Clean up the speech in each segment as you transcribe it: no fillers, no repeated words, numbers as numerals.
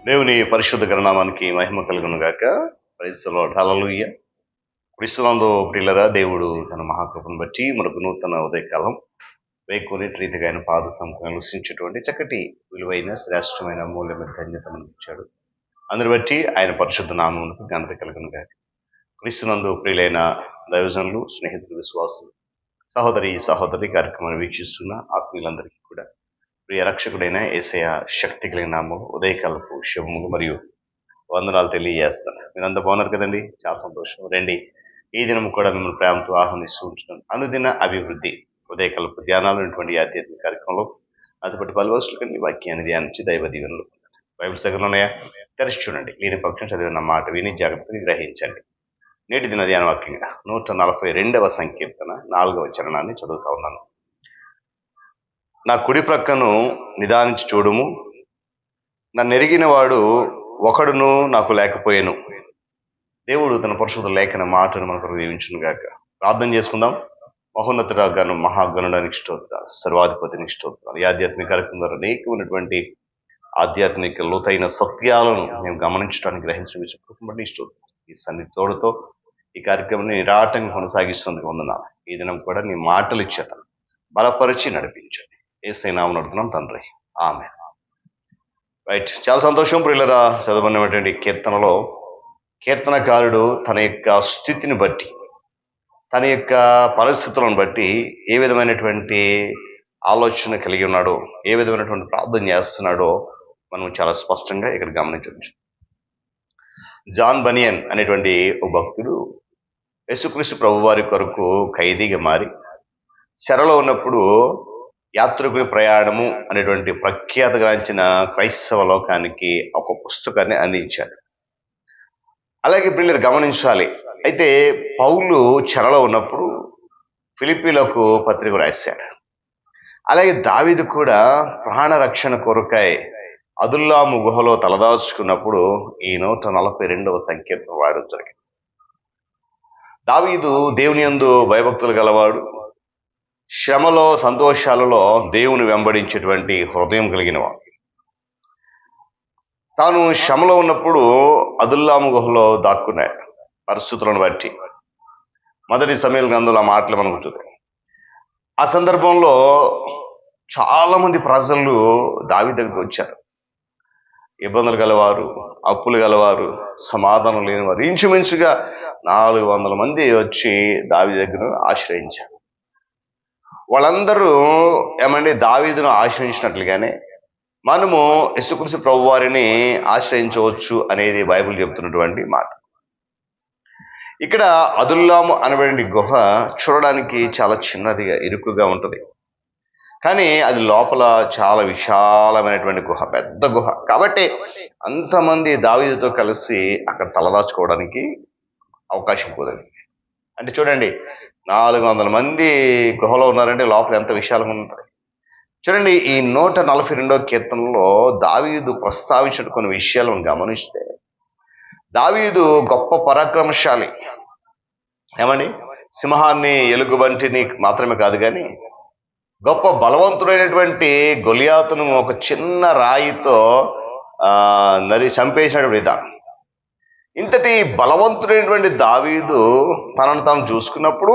దేవుని పరిశుద్ధ గణనామానికి మహిమ కలుగును గాక. Praise the Lord. హల్లెలూయా. క్రీస్తునందు ప్రియులరా, దేవుడు తన మహాకృపను బట్టి మనకు నూతన ఉదయకాలం వేకుని రీతిగా ఆయన పాద సముఖంలో రుచించేటువంటి చక్కటి విలువైన శ్రేష్టమైన మూల్యమైన ధన్యత మనకి ఇచ్చాడు. అందుని బట్టి ఆయన పరిశుద్ధ నామమునకు ఘనత కలుగును గాక. క్రీస్తునందు ప్రియులైన దైవజనులు, స్నేహితులు, విశ్వాసులు, సహోదరి కార్యక్రమాన్ని వీక్షిస్తున్న ఆత్మీయులందరికీ కూడా ప్రియ రక్షకుడైన యేసయ్య శక్తి కలిగిన నామము ఉదయకాలపు శుభములు మరియు వందనాలు తెలియజేస్తాను. మీరు అంతా బాగున్నారు కదండి, చాలా సంతోషం. రండి, ఈ దినం కూడా మిమ్మల్ని ప్రేమతో ఆహ్వానిస్తూ ఉంటున్నాను. అనుదిన అభివృద్ధి ఉదయకాలపు ధ్యానాలు అనేటువంటి ఆధ్యాత్మిక కార్యక్రమంలో అటుపటి పలువరుసలు కండి వాక్యాన్ని ధ్యానించి దైవ దీవెనలు బైబిల్ దగ్గర ఉన్నాయా? తెరిచి చూడండి. లేని పక్షం చదివిన మాట విని జాగ్రత్తగా గ్రహించండి. నేటి దిన ధ్యాన వాక్యంగా 142వ సంకీర్తన 4వ చరణాన్ని చదువుతా ఉన్నాను. నా కుడి ప్రక్కను నిదానించి చూడుము, నన్ను ఎరిగిన వాడు ఒకడును నాకు లేకపోయాను. దేవుడు తన పరిశుద్ధ లేఖన మాటను మనకు దీవించును గాక. ప్రార్థన చేసుకుందాం. మహోన్నతురాగాను మహాగణుడానికి స్తోత్రాలు, సర్వాధిపతినికి స్తోత్రాలు. ఈ ఆధ్యాత్మిక కార్యక్రమం ద్వారా అనేకమైనటువంటి ఆధ్యాత్మిక లోతైన సత్యాలను మేము గమనించడానికి గ్రహించబట్టి స్తోత్రం. ఈ సన్నిధి తోడుతో ఈ కార్యక్రమాన్ని నిరాటంగా కొనసాగిస్తున్నందుకు వందనాలు. ఈ దినం కూడా నీ మాటలు ఇచ్చేత బలపరిచి నడిపించండి. యేసయ్య నామమున అడుగుతున్నాం తండ్రి, ఆమేన్. రైట్, చాలా సంతోషం ప్రియులరా. చదవబడినటువంటి కీర్తనలో కీర్తనకారుడు తన యొక్క స్థితిని బట్టి, తన యొక్క పరిస్థితులను బట్టి ఏ విధమైనటువంటి ఆలోచన కలిగి ఉన్నాడో, ఏ విధమైనటువంటి ప్రార్థన చేస్తున్నాడో మనం చాలా స్పష్టంగా ఇక్కడ గమనించవచ్చు. జాన్ బనియన్ అనేటువంటి ఒక భక్తుడు యేసుక్రీస్తు ప్రభువారి కొరకు ఖైదీగా మారి చెరలో ఉన్నప్పుడు యాత్రికుని ప్రయాణము అనేటువంటి ప్రఖ్యాతగాంచిన క్రైస్తవ లోకానికి ఒక పుస్తకాన్ని అందించాడు. అలాగే పిల్లలు గమనించాలి. అయితే పౌలు చెరలో ఉన్నప్పుడు ఫిలిప్పీలకు పత్రిక రాశాడు. అలాగే దావీదు కూడా ప్రాణ రక్షణ కొరకై అదుల్లాము గుహలో తలదాచుకున్నప్పుడు ఈ 142వ సంకీర్తన వాడడం జరిగింది. దావీదు దేవుని యందు భయభక్తులు గలవాడు, శ్రమలో సంతోషాలలో దేవుని వెంబడించేటువంటి హృదయం కలిగినవాడు. తాను శ్రమలో ఉన్నప్పుడు అదుల్లాము గుహలో దాక్కున్నాడు. పరిస్థితులను బట్టి మొదటి సమయాల గ్రంథంలో ఆ మాటలు మనకు చూద్దాం. ఆ సందర్భంలో చాలా మంది ప్రజలు దావీదు దగ్గరికి వచ్చారు. ఇబ్బందులు గలవారు, అప్పులు గలవారు, సమాధానం లేనివారు, ఇంచుమించుగా 400 మంది వచ్చి దావీదు దగ్గర ఆశ్రయించారు. వాళ్ళందరూ ఏమండి దావీదును ఆశ్రయించినట్లుగానే మనము యేసుక్రీస్తు ప్రభువారిని ఆశ్రయించవచ్చు అనేది బైబిల్ చెబుతున్నటువంటి మాట. ఇక్కడ అదుల్లాము అనబడిన గుహ చూడడానికి చాలా చిన్నదిగా ఇరుకుగా ఉంటుంది, కానీ అది లోపల చాలా విశాలమైనటువంటి గుహ, పెద్ద గుహ. కాబట్టి అంతమంది దావీదుతో కలిసి అక్కడ తలదాచుకోవడానికి అవకాశం కుదరదు. అంటే చూడండి, 400 మంది గుహలో ఉన్నారంటే లోపల ఎంత విశాలంగా ఉంటుంది. చూడండి, ఈ 142వ కీర్తనలో దావీదు ప్రస్తావించిన కొన్ని విషయాలను గమనిస్తే, దావీదు గొప్ప పరాక్రమశాలి. ఏమండి, సింహాన్ని ఎలుగుబంటిని మాత్రమే కాదు, కానీ గొప్ప బలవంతుడైనటువంటి గొలియాతును ఒక చిన్న రాయితో చంపేసినటువంటి విధానం. ఇంతటి బలవంతుడైనటువంటి దావీదు తనను తాను చూసుకున్నప్పుడు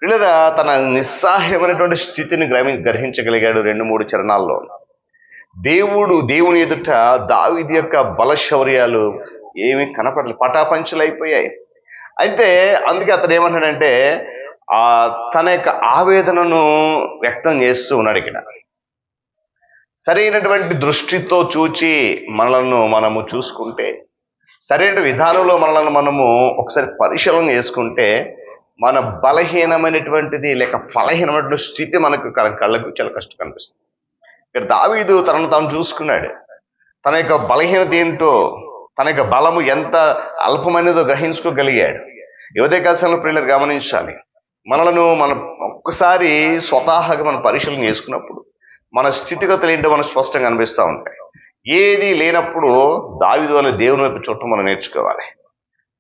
వీళ్ళగా తన నిస్సహాయమైనటువంటి స్థితిని గ్రహించగలిగాడు. 2-3 చరణాల్లో దేవుని ఎదుట దావీదు యొక్క బలశౌర్యాలు ఏమీ కనపడలేదు, పటాపంచలైపోయాయి. అయితే అందుకే అతను ఏమంటాడంటే తన యొక్క ఆవేదనను వ్యక్తం చేస్తూ ఉన్నాడు. ఇక్కడ సరైనటువంటి దృష్టితో చూచి మనము చూసుకుంటే, సరైన విధానంలో మనము ఒకసారి పరిశీలన చేసుకుంటే మన బలహీనమైనటువంటిది లేక ఫలహీనమైనటువంటి స్థితి మనకు కళ్ళకు చాలా కష్టం కనిపిస్తుంది. ఇక్కడ దావీదు తనను తాను చూసుకున్నాడు. తన యొక్క బలహీనత ఏంటో, తన యొక్క బలము ఎంత అల్పమైనదో గ్రహించుకోగలిగాడు. యువదేకాశంలో ప్రియులు గమనించాలి. మనం ఒక్కసారి స్వతహాగా మనం పరిశీలన చేసుకున్నప్పుడు మన స్థితిగతులు ఏంటో మనకు స్పష్టంగా అనిపిస్తూ ఉంటాయి. ఏది లేనప్పుడు దావీదు వల్ల దేవుని వైపు చూడటం మనం నేర్చుకోవాలి.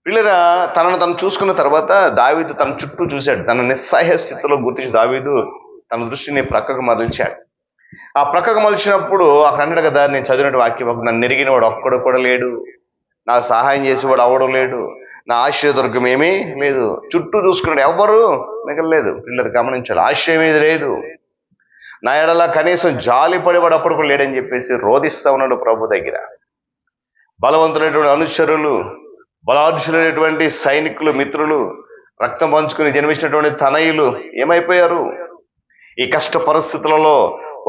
పిల్లరా, తనను తను చూసుకున్న తర్వాత దావీదు తన చుట్టూ చూశాడు. తన నిస్సహాయ స్థితిలో గుర్తించి దావీదు తన దృష్టిని ప్రక్కకు మరల్చాడు. ఆ ప్రక్కకు మలిచినప్పుడు అక్కడ అన్నాడు కదా, నేను చదివినట్టు వాక్యం, నన్ను నెరిగిన వాడు ఒక్కడు కూడా లేడు, నాకు సహాయం చేసేవాడు అవడం లేడు, నా ఆశ్రయదుర్గం ఏమీ లేదు. చుట్టూ చూసుకున్నాడు, ఎవ్వరు మిగలలేదు. పిల్లలు గమనించాలి, ఆశ్రయం ఏది లేదు. నా ఎడల కనీసం జాలి పడేవాడు అప్పుడు కూడా లేడని చెప్పేసి రోధిస్తా ఉన్నాడు ప్రభు దగ్గర. బలవంతులైనటువంటి అనుచరులు, బలాఢ్యులైనటువంటి సైనికులు, మిత్రులు, రక్తం పంచుకుని జన్మించినటువంటి తనయులు ఏమైపోయారు? ఈ కష్ట పరిస్థితులలో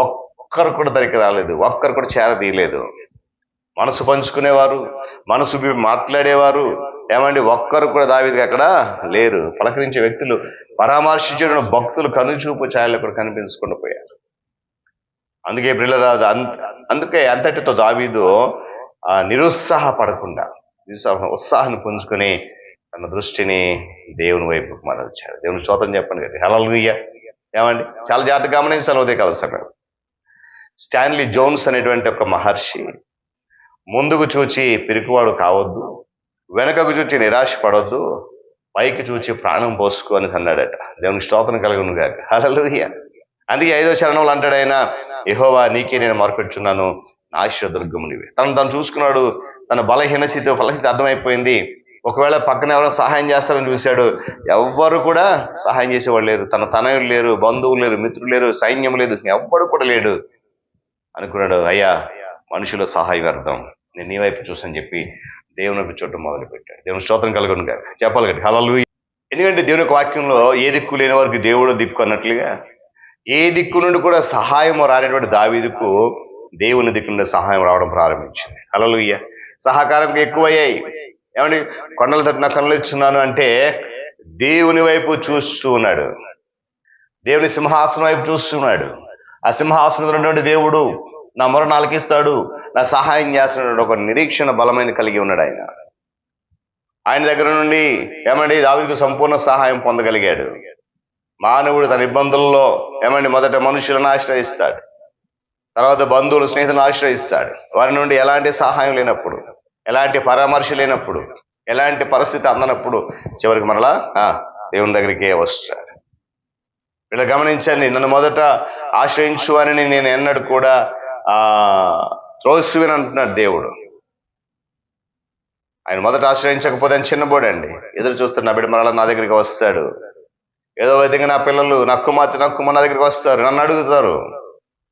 ఒక్కరు కూడా దగ్గరికి రాలేదు, ఒక్కరు కూడా చేరదీయలేదు. మనసు పంచుకునేవారు, మనసు మాట్లాడేవారు, ఏమండి, ఒక్కరు కూడా దావీదుకి అక్కడ లేరు. పలకరించే వ్యక్తులు, పరామర్శించిన భక్తులు కనుచూపు ఛాయలు కూడా కనిపించకుండా పోయారు. అందుకే ప్రియులారా, అందుకే అంతటితో దావీదు నిరుత్సాహపడకుండా ఉత్సాహాన్ని పుంజుకొని తన దృష్టిని దేవుని వైపు మరల్చాడు. దేవుని స్తోత్రం చెప్పండి కదా, హల్లెలూయా. ఏమండి, చాలా జాగ్రత్తగా గమనించాలి. ఉదయ కాల సమయం స్టాన్లీ జోన్స్ అనేటువంటి ఒక మహర్షి, ముందుకు చూచి పిరికివాడు కావద్దు, వెనకకు చూచి నిరాశ పడొద్దు, పైకి చూచి ప్రాణం పోసుకో అని అన్నాడట. దేవునికి స్తోత్రం కలుగును గాక, హల్లెలూయా. అందుకే 5వ చరణంలో అంటాడు ఆయన, యెహోవా నీకే నేను మొరపెట్టుచున్నాను, నా ఆశ్రయదుర్గము నీవే. తను చూసుకున్నాడు, తన బలహీన స్థితి అర్థమైపోయింది. ఒకవేళ పక్కన ఎవరైనా సహాయం చేస్తారని చూశాడు, ఎవ్వరు కూడా సహాయం చేసేవాళ్ళు లేరు. తన తనయులు లేరు, బంధువులు లేరు, మిత్రులు లేరు, సైన్యం లేదు, ఎవ్వడు కూడా లేడు అనుకున్నాడు. అయ్యా, మనుషుల సహాయం అర్థం, నేను నీ వైపు చూసని చెప్పి దేవుని వైపు చూడటం మొదలు పెట్టాడు. దేవుని స్తోత్రం కలుగును గాక, చెప్పాలి కదా, హల్లెలూయా. ఎందుకంటే దేవుని యొక్క వాక్యంలో ఏ దిక్కు లేని వారికి దేవుడు దిక్కు అన్నట్లుగా, ఏ దిక్కు నుండి కూడా సహాయం రానటువంటి దావీదుకు దేవుని దిక్కు నుండి సహాయం రావడం ప్రారంభించింది. హల్లెలూయా. సహకారం ఎక్కువయ్యాయి. ఏమండి, కొండల తట్టు నా కళ్ళు ఇచ్చున్నాను అంటే దేవుని వైపు చూస్తూ ఉన్నాడు, దేవుని సింహాసనం వైపు చూస్తున్నాడు. ఆ సింహాసనం ఉన్నటువంటి దేవుడు నా మొర ఆలకిస్తాడు, నాకు సహాయం చేస్తున్నాడు, ఒక నిరీక్షణ బలమైన కలిగి ఉన్నాడు. ఆయన దగ్గర నుండి ఏమండి దావీదుకు సంపూర్ణ సహాయం పొందగలిగాడు. మానవుడు తన ఇబ్బందుల్లో ఏమండి మొదట మనుషులను ఆశ్రయిస్తాడు, తర్వాత బంధువులు, స్నేహితులను ఆశ్రయిస్తాడు. వారి నుండి ఎలాంటి సహాయం లేనప్పుడు, ఎలాంటి పరామర్శ లేనప్పుడు, ఎలాంటి పరిస్థితి అందనప్పుడు చివరికి మరలా దేవుని దగ్గరికే వస్తాడు. వీళ్ళు గమనించండి, నన్ను మొదట ఆశ్రయించు అని నేను ఎన్నడూ కూడా త్రోసివేని అంటున్నాడు దేవుడు. ఆయన మొదట ఆశ్రయించకపోతే ఆయన చిన్నబోడండి, ఎదురు చూస్తాడు, నా బిడ్డ మరలా నా దగ్గరికి వస్తాడు. ఏదో విధంగా నా పిల్లలు నా కుమార్తె నా దగ్గరికి వస్తారు, నన్ను అడుగుతారు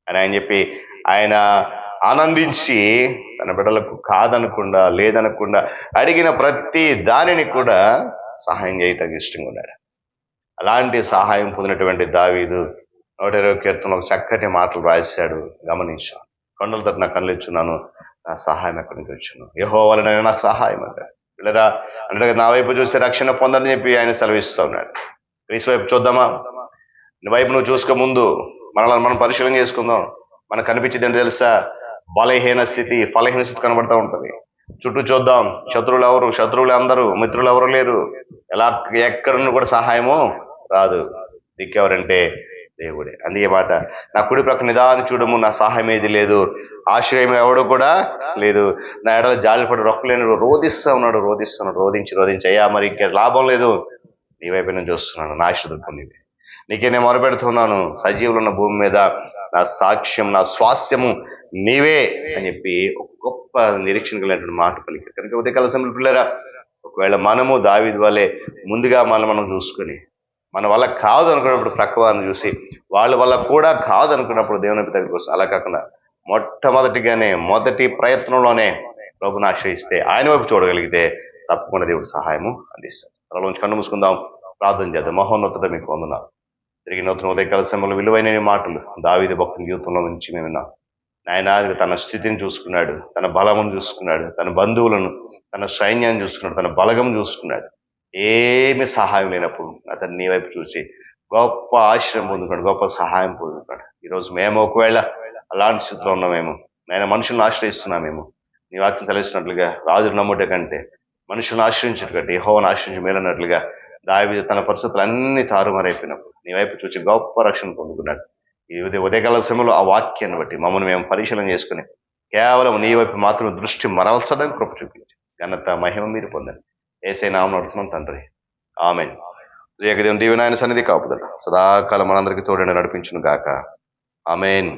అని ఆయన చెప్పి ఆయన ఆనందించి తన బిడ్డలకు కాదనకుండా, లేదనకుండా అడిగిన ప్రతి దానిని కూడా సహాయం చేయటానికి ఇష్టంగా ఉన్నాడు. అలాంటి సహాయం పొందినటువంటి దావీదు 120 కీర్తనలో ఒక చక్కటి మాటలు రాశాడు. గమనించాను, కొండల తట్టు నా కళ్ళు ఇచ్చున్నాను, నా సహాయం ఎక్కడి నుంచి వచ్చును, యెహోవా వలన నాకు సహాయం అంటాడు. పిల్లరా అంటే నా వైపు చూస్తే రక్షణ పొందని చెప్పి ఆయన సెలవిస్తూ ఉన్నాడు. క్రీస్తు వైపు చూద్దామా? నీ వైపు నువ్వు చూసుకో. ముందు మనం పరిశీలన చేసుకుందాం. మనకు కనిపించేది ఏంటో తెలుసా? బలహీన స్థితి, ఫలహీన స్థితి కనబడతా ఉంటుంది. చుట్టూ చూద్దాం, శత్రువులు అందరూ, మిత్రులు ఎవరు లేరు. ఎక్కడ నుండి కూడా సహాయము రాదు. దిక్కెవరంటే దేవుడే. అందుకే మాట, నా కుడి ప్రక్క నిదాన్ని చూడము, నా సహాయం ఏది లేదు, ఆశ్రయం ఎవడు కూడా లేదు, నా ఎడల జాలిపడి రొక్కలేని రోధించి అయ్యా మరి ఇంకా లాభం లేదు, నీ వైపు నేను చూస్తున్నాను, నా ఆశ్రదుర్గం నీవే, నీకే నేను మొరపెడుతున్నాను, సజీవులు ఉన్న భూమి మీద నా సాక్ష్యం, నా స్వాస్యము నీవే అని చెప్పి ఒక గొప్ప నిరీక్షణ కలిగినటువంటి మాట పలికారు. కనుక ఉదయకాల సమయంలో పిల్లరా, ఒకవేళ మనము దావీదు వలె ముందుగా మనం చూసుకొని మన వల్ల కాదు అనుకున్నప్పుడు ప్రక్క వారిని చూసి వాళ్ళ వల్ల కూడా కాదు అనుకున్నప్పుడు దేవుని దగ్గరికి వస్తుంది. అలా కాకుండా మొదటి ప్రయత్నంలోనే ప్రభుని ఆశ్రయిస్తే, ఆయన వైపు చూడగలిగితే తప్పకుండా దేవుడు సహాయము అందిస్తాడు. అలా కన్ను మూసుకుందాం, ప్రార్థన చేద్దాం. మహోన్నతుడ మీకు వందనాలు. తిరిగి నూతన ఉదయకాల సమయంలో విలువైన మాటలు దావీదు భక్తుని జీవితంలో నుంచి మేము విన్నాం. ఆయన తన స్థితిని చూసుకున్నాడు, తన బలమును చూసుకున్నాడు, తన బంధువులను, తన సైన్యాన్ని చూసుకున్నాడు, తన బలగం చూసుకున్నాడు. ఏమి సహాయం లేనప్పుడు అతను నీ వైపు చూసి గొప్ప ఆశ్రయం పొందుకున్నాడు, గొప్ప సహాయం పొందుకున్నాడు. ఈరోజు మేము ఒకవేళ అలాంటి స్థితిలో ఉన్నామేమో, నేను మనుషులను ఆశ్రయిస్తున్నామేమో, నీ వాక్యం తెలిసినట్లుగా రాజును నమ్ముట కంటే మనుషులను ఆశ్రయించట కంటే యెహోవాను ఆశ్రయించి మేలన్నట్లుగా దావీదు తన పరిస్థితులు అన్ని తారుమారైపోయినప్పుడు నీ వైపు చూసి గొప్ప రక్షణ పొందుకున్నాడు. ఈ ఉదయకాల సమయంలో ఆ వాక్యాన్ని బట్టి మమ్మల్ని మేము పరిశీలన చేసుకుని కేవలం నీ వైపు మాత్రం దృష్టి మరల్చడానికి కృప చూపించి ఘనత మహిమ మీరు పొందండి. యేసయ్య నామమున అడుగుతున్నాం తండ్రి, ఆమేన్. దేవుని దీవెన ఆయన సన్నిధి కాపుదల సదాకాలం మనందరికీ తోడని నడిపించును గాక, ఆమేన్.